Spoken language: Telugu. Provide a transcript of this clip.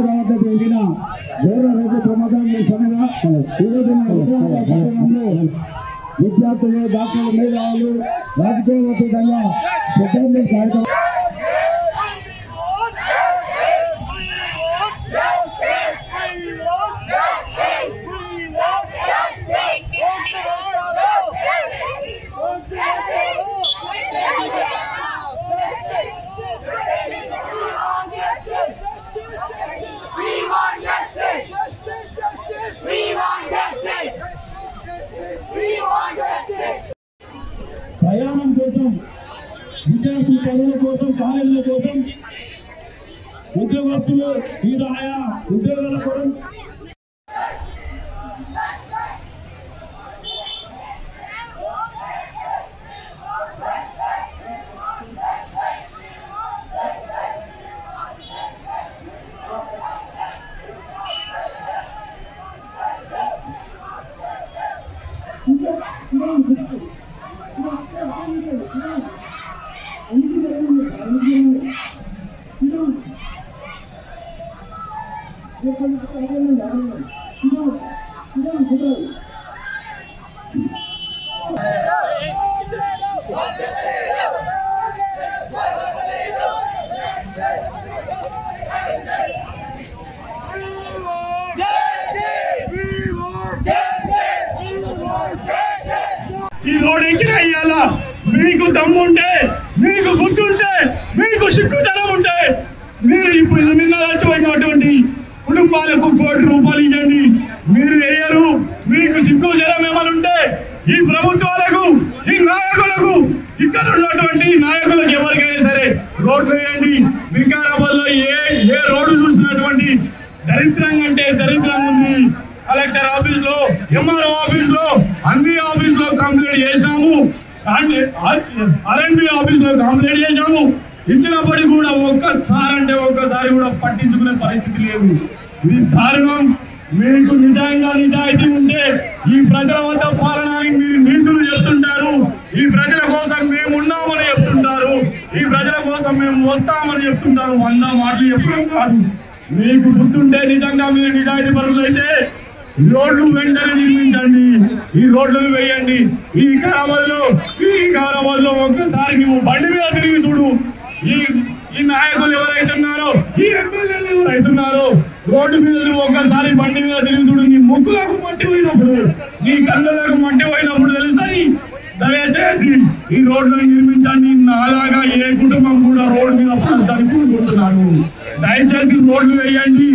వద్ద జరిగిన ఘోర రోడ్డు ప్రమాదం విద్యార్థులు, డాక్టర్లు, మేధావులు రాజకీయంగా కార్యక్రమం ప్రయాణం కోసం, విద్యార్థుల చదువుల కోసం, కాలేజీల కోసం, ఉద్యోగస్తులు వివిధ ఆయా ఉద్యోగాల కోసం ఈ రోడ్ ఎక్కిన ఇయ్యాల మీకు దమ్ముంటే, మీకు గుర్తుంటే, మీకు సిగ్గుతనం ఉంటే మీరు ఇప్పుడు నిన్న చచ్చిపోయినటువంటి కుటుంబాలకు ₹1 కోటి ఇవ్వండి. మీరు వేయరు. మీకు సిగ్గు జనం ఏమైనా ఉంటే ఈ ప్రభుత్వాలకు, ఈ నాయకులకు, ఇక్కడ ఉన్నటువంటి నాయకులకు ఎవరికైనా సరే రోడ్లు వేయండి. వికారాబాద్ లో ఏ రోడ్డు చూసినటువంటి దరిద్రంగా అంటే దరిద్రంగా ఉంది. కలెక్టర్ ఆఫీస్ లో, ఎంఆర్ఓ ఆఫీస్ లో, అన్ని ఆఫీస్ లో కంప్లైంట్ చేశాము. RNB ఆఫీస్ లో కంప్లైంట్ చేశాము. ఇచ్చినప్పటికీ కూడా ఒక్కసారి కూడా పట్టించుకునే పరిస్థితి లేదు. ఇది దారుణం. మీకు నిజంగా నిజాయితీ ఉంటే ఈ ప్రజల వద్ద పాలనకి మీరు నీతులు చెప్తుంటారు. ఈ ప్రజల కోసం మేము ఉన్నామని చెప్తుంటారు. ఈ ప్రజల కోసం మేము వస్తామని చెప్తుంటారు. 100 మాటలు చెప్పడం కాదు. మీకు గుర్తుంటే నిజంగా మీరు నిజాయితీ పరులు అయితే రోడ్లు వెంటనే నిర్మించండి. ఈ రోడ్లను వేయండి. ఈ వికారాబాద్ లో ఒక్కసారి నువ్వు బండి మీద తిరిగి చూడు. ఈ నాయకులు ఎవరైతున్నారో, ఈ ఎమ్మెల్యేలు ఎవరైతున్నారో రోడ్డు మీద నువ్వు ఒక్కసారి బండి మీద తిరిగి చూడు. నీ ముక్కులకు మట్టి పోయినప్పుడు, నీ కళ్ళలకు మట్టి పోయినప్పుడు తెలుస్తాయి. దయచేసి ఈ రోడ్లను నిర్మించండి. అలాగా ఏ కుటుంబం కూడా రోడ్డు మీద పడతానికి కోరుకుంటున్నాను. దయచేసి రోడ్లు వేయండి.